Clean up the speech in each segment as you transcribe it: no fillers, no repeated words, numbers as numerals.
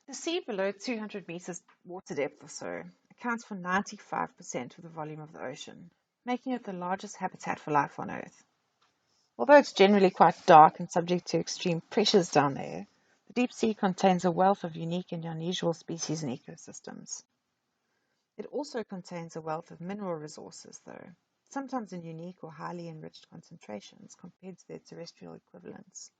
The sea below 200 meters water depth or so accounts for 95% of the volume of the ocean, making it the largest habitat for life on Earth. Although it's generally quite dark and subject to extreme pressures down there, the deep sea contains a wealth of unique and unusual species and ecosystems. It also contains a wealth of mineral resources, though, sometimes in unique or highly enriched concentrations compared to their terrestrial equivalents.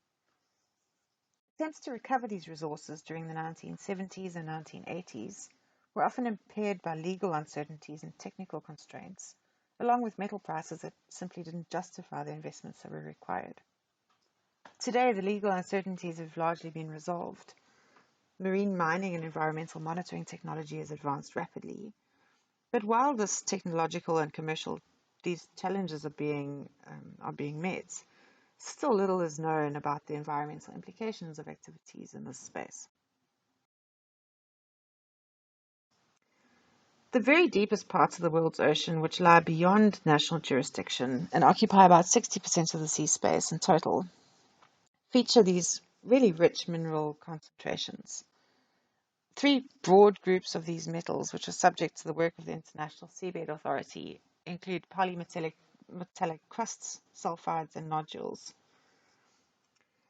Attempts to recover these resources during the 1970s and 1980s were often impaired by legal uncertainties and technical constraints, along with metal prices that simply didn't justify the investments that were required. Today, the legal uncertainties have largely been resolved. Marine mining and environmental monitoring technology has advanced rapidly. But while this technological and commercial, these challenges are being met, still little is known about the environmental implications of activities in this space. The very deepest parts of the world's ocean, which lie beyond national jurisdiction and occupy about 60% of the sea space in total, feature these really rich mineral concentrations. Three broad groups of these metals, which are subject to the work of the International Seabed Authority, include polymetallic crusts, sulfides, and nodules.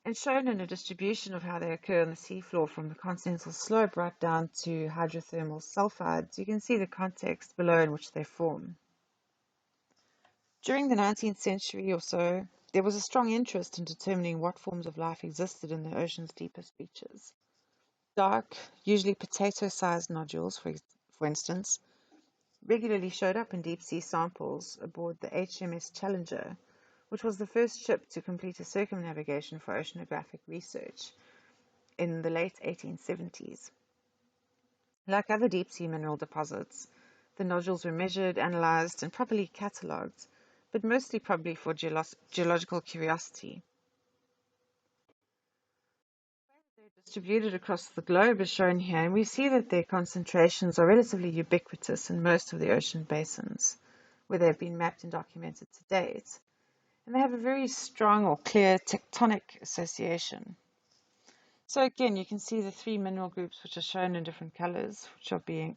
And shown in a distribution of how they occur on the seafloor from the continental slope right down to hydrothermal sulfides, you can see the context below in which they form. During the 19th century or so, there was a strong interest in determining what forms of life existed in the ocean's deepest reaches. Dark, usually potato-sized nodules, for instance, regularly showed up in deep-sea samples aboard the HMS Challenger, which was the first ship to complete a circumnavigation for oceanographic research in the late 1870s. Like other deep-sea mineral deposits, the nodules were measured, analyzed, and properly catalogued, but mostly probably for geological curiosity. They're distributed across the globe as shown here, and we see that their concentrations are relatively ubiquitous in most of the ocean basins, where they've been mapped and documented to date. And they have a very strong or clear tectonic association. So again, you can see the three mineral groups which are shown in different colors,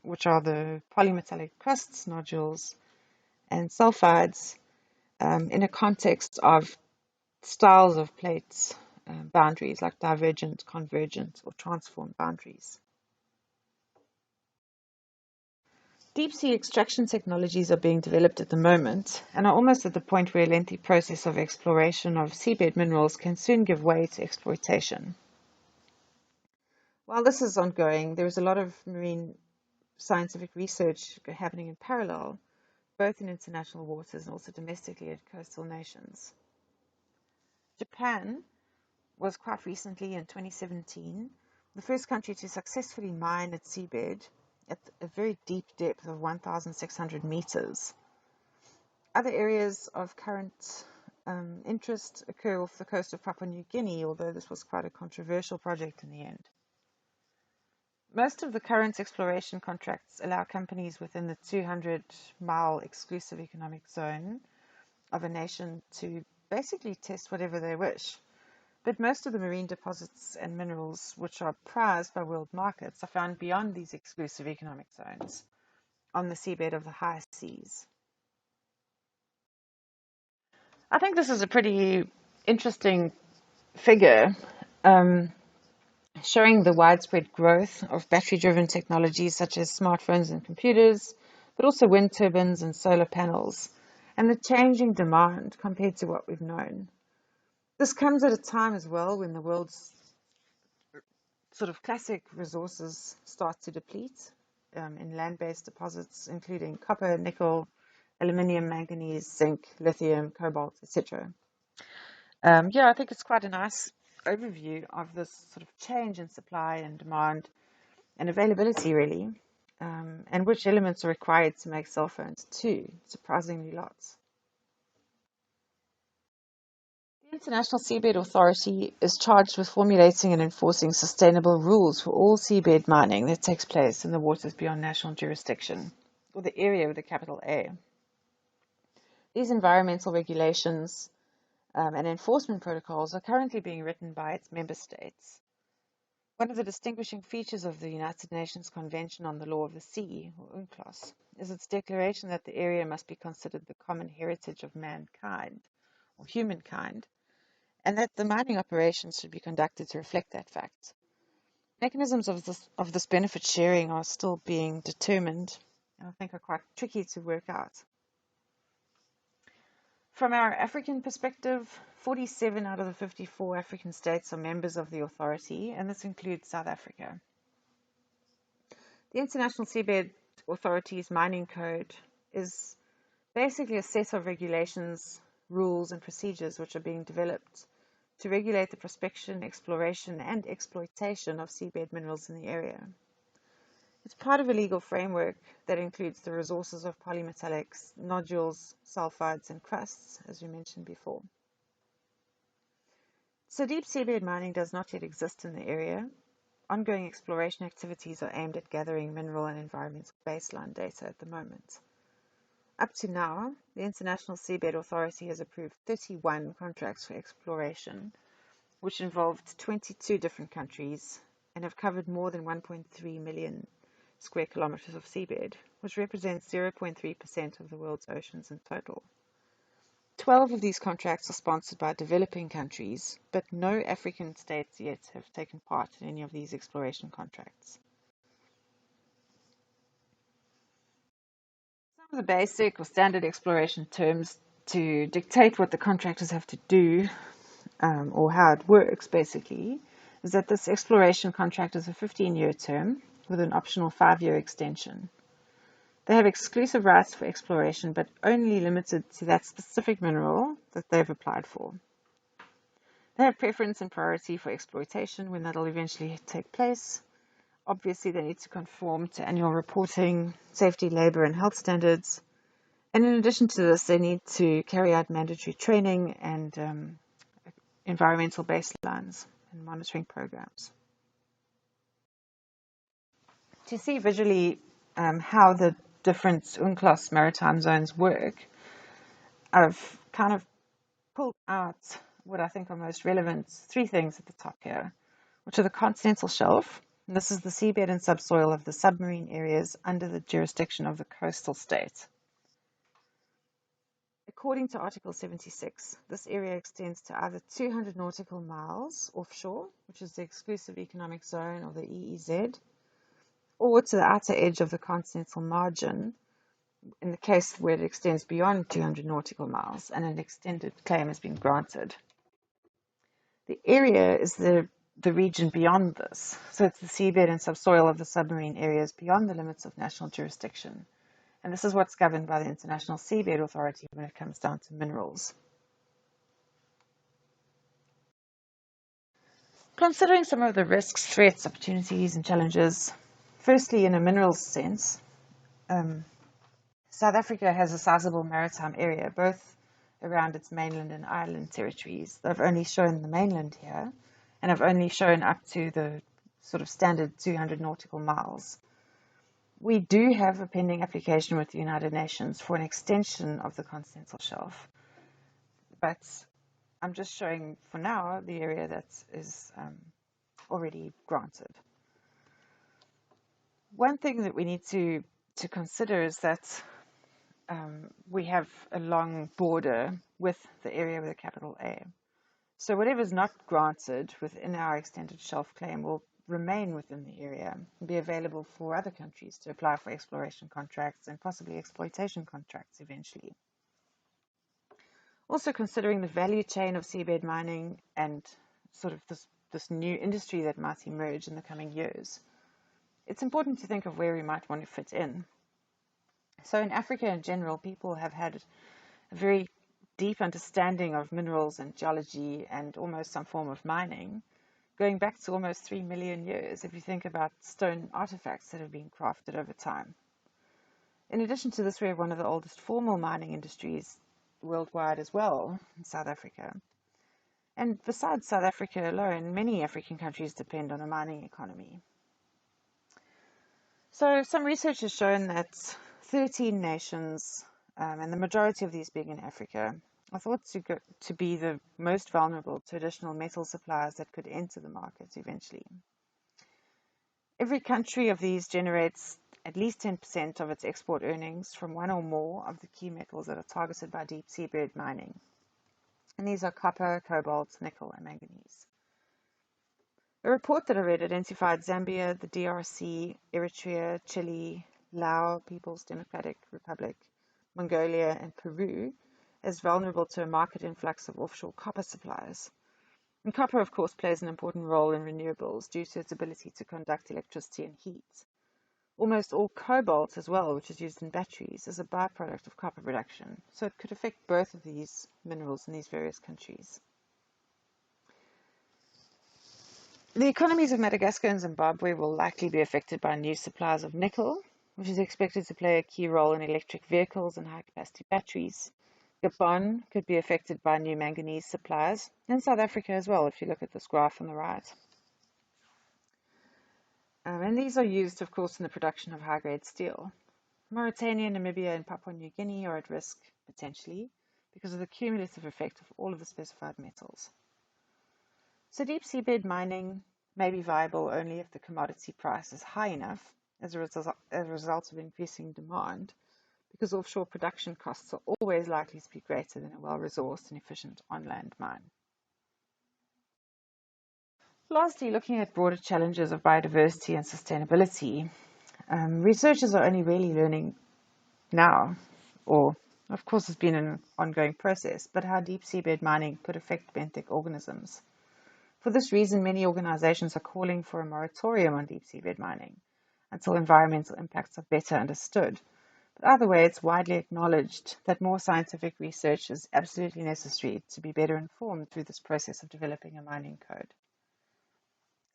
which are the polymetallic crusts, nodules, and sulfides, in a context of styles of plates boundaries like divergent, convergent, or transform boundaries. Deep sea extraction technologies are being developed at the moment and are almost at the point where a lengthy process of exploration of seabed minerals can soon give way to exploitation. While this is ongoing, there is a lot of marine scientific research happening in parallel, both in international waters and also domestically at coastal nations. Japan was quite recently, in 2017, the first country to successfully mine its seabed at a very deep depth of 1,600 meters. Other areas of current interest occur off the coast of Papua New Guinea, although this was quite a controversial project in the end. Most of the current exploration contracts allow companies within the 200-mile exclusive economic zone of a nation to basically test whatever they wish. But most of the marine deposits and minerals which are prized by world markets are found beyond these exclusive economic zones, on the seabed of the high seas. I think this is a pretty interesting figure, showing the widespread growth of battery-driven technologies such as smartphones and computers, but also wind turbines and solar panels, and the changing demand compared to what we've known. This comes at a time as well when the world's sort of classic resources start to deplete in land-based deposits, including copper, nickel, aluminium, manganese, zinc, lithium, cobalt, etc. I think it's quite a nice overview of this sort of change in supply and demand and availability, really, and which elements are required to make cell phones too, surprisingly lots. International Seabed Authority is charged with formulating and enforcing sustainable rules for all seabed mining that takes place in the waters beyond national jurisdiction, or the area with a capital A. These environmental regulations and enforcement protocols are currently being written by its member states. One of the distinguishing features of the United Nations Convention on the Law of the Sea, or UNCLOS, is its declaration that the area must be considered the common heritage of mankind, or humankind, and that the mining operations should be conducted to reflect that fact. Mechanisms of this benefit sharing are still being determined, and I think are quite tricky to work out. From our African perspective, 47 out of the 54 African states are members of the authority, and this includes South Africa. The International Seabed Authority's mining code is basically a set of regulations, rules, and procedures which are being developed to regulate the prospection, exploration, and exploitation of seabed minerals in the area. It's part of a legal framework that includes the resources of polymetallics, nodules, sulfides, and crusts, as we mentioned before. So deep seabed mining does not yet exist in the area. Ongoing exploration activities are aimed at gathering mineral and environmental baseline data at the moment. Up to now, the International Seabed Authority has approved 31 contracts for exploration, which involved 22 different countries and have covered more than 1.3 million square kilometers of seabed, which represents 0.3% of the world's oceans in total. 12 of these contracts are sponsored by developing countries, but no African states yet have taken part in any of these exploration contracts. Some of the basic or standard exploration terms to dictate what the contractors have to do, or how it works basically, is that this exploration contract is a 15-year term with an optional 5-year extension. They have exclusive rights for exploration, but only limited to that specific mineral that they've applied for. They have preference and priority for exploitation when that'll eventually take place. Obviously, they need to conform to annual reporting, safety, labor, and health standards. And in addition to this, they need to carry out mandatory training and environmental baselines and monitoring programs. To see visually how the different UNCLOS maritime zones work, I've kind of pulled out what I think are most relevant 3 things at the top here, which are the continental shelf. And this is the seabed and subsoil of the submarine areas under the jurisdiction of the coastal state. According to Article 76, this area extends to either 200 nautical miles offshore, which is the exclusive economic zone or the EEZ, or to the outer edge of the continental margin, in the case where it extends beyond 200 nautical miles and an extended claim has been granted. The area is the region beyond this, so it's the seabed and subsoil of the submarine areas beyond the limits of national jurisdiction. And this is what's governed by the International Seabed Authority when it comes down to minerals. Considering some of the risks, threats, opportunities, and challenges, firstly, in a minerals sense, South Africa has a sizable maritime area, both around its mainland and island territories. They've only shown the mainland here, and have only shown up to the sort of standard 200 nautical miles. We do have a pending application with the United Nations for an extension of the continental shelf, but I'm just showing for now the area that is already granted. One thing that we need to consider is that we have a long border with the area with a capital A. So whatever is not granted within our extended shelf claim will remain within the area and be available for other countries to apply for exploration contracts and possibly exploitation contracts eventually. Also considering the value chain of seabed mining and sort of this new industry that might emerge in the coming years, it's important to think of where we might want to fit in. So in Africa in general, people have had a very deep understanding of minerals and geology and almost some form of mining, going back to almost 3 million years if you think about stone artifacts that have been crafted over time. In addition to this, we have one of the oldest formal mining industries worldwide as well in South Africa. And besides South Africa alone, many African countries depend on a mining economy. So some research has shown that 13 nations, and the majority of these being in Africa, are thought to be the most vulnerable to additional metal supplies that could enter the markets eventually. Every country of these generates at least 10% of its export earnings from one or more of the key metals that are targeted by deep seabed mining. And these are copper, cobalt, nickel, and manganese. A report that I read identified Zambia, the DRC, Eritrea, Chile, Laos, People's Democratic Republic, Mongolia, and Peru as vulnerable to a market influx of offshore copper supplies. And copper, of course, plays an important role in renewables due to its ability to conduct electricity and heat. Almost all cobalt as well, which is used in batteries, is a byproduct of copper production, so it could affect both of these minerals in these various countries. The economies of Madagascar and Zimbabwe will likely be affected by new supplies of nickel, which is expected to play a key role in electric vehicles and high-capacity batteries. Gabon could be affected by new manganese supplies, and South Africa as well, if you look at this graph on the right. And these are used, of course, in the production of high-grade steel. Mauritania, Namibia, and Papua New Guinea are at risk, potentially, because of the cumulative effect of all of the specified metals. So deep seabed mining may be viable only if the commodity price is high enough as a result of increasing demand, because offshore production costs are always likely to be greater than a well-resourced and efficient on-land mine. Lastly, looking at broader challenges of biodiversity and sustainability, researchers are only really learning now, or of course it's been an ongoing process, but how deep seabed mining could affect benthic organisms. For this reason, many organizations are calling for a moratorium on deep seabed mining until environmental impacts are better understood. But either way, it's widely acknowledged that more scientific research is absolutely necessary to be better informed through this process of developing a mining code.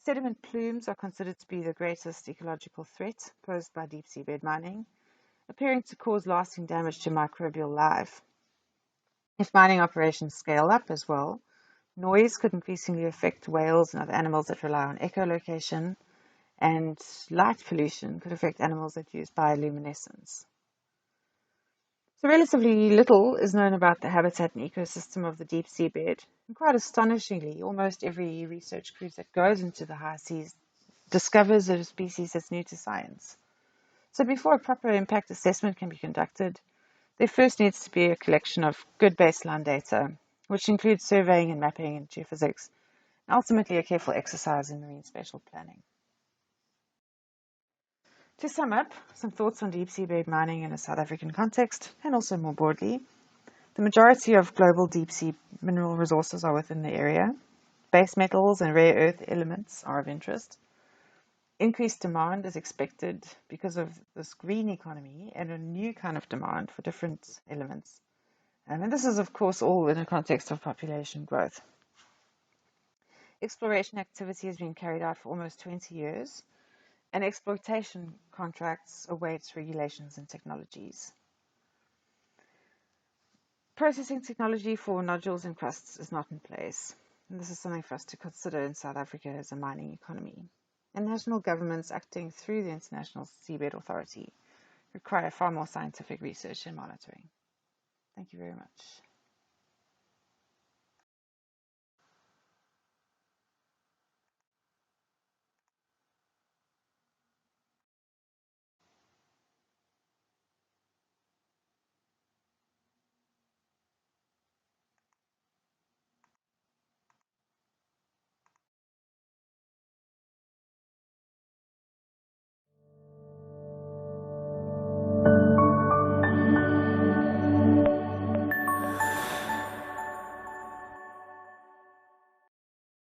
Sediment plumes are considered to be the greatest ecological threat posed by deep seabed mining, appearing to cause lasting damage to microbial life. If mining operations scale up as well, noise could increasingly affect whales and other animals that rely on echolocation, and light pollution could affect animals that use bioluminescence. So relatively little is known about the habitat and ecosystem of the deep seabed, and quite astonishingly, almost every research cruise that goes into the high seas discovers a species that's new to science. So before a proper impact assessment can be conducted, there first needs to be a collection of good baseline data, which includes surveying and mapping and geophysics, and ultimately a careful exercise in marine spatial planning. To sum up, some thoughts on deep seabed mining in a South African context, and also more broadly. The majority of global deep sea mineral resources are within the area. Base metals and rare earth elements are of interest. Increased demand is expected because of this green economy and a new kind of demand for different elements. And this is, of course, all in the context of population growth. Exploration activity has been carried out for almost 20 years, and exploitation contracts awaits regulations and technologies. Processing technology for nodules and crusts is not in place, and this is something for us to consider in South Africa as a mining economy. And national governments acting through the International Seabed Authority require far more scientific research and monitoring. Thank you very much.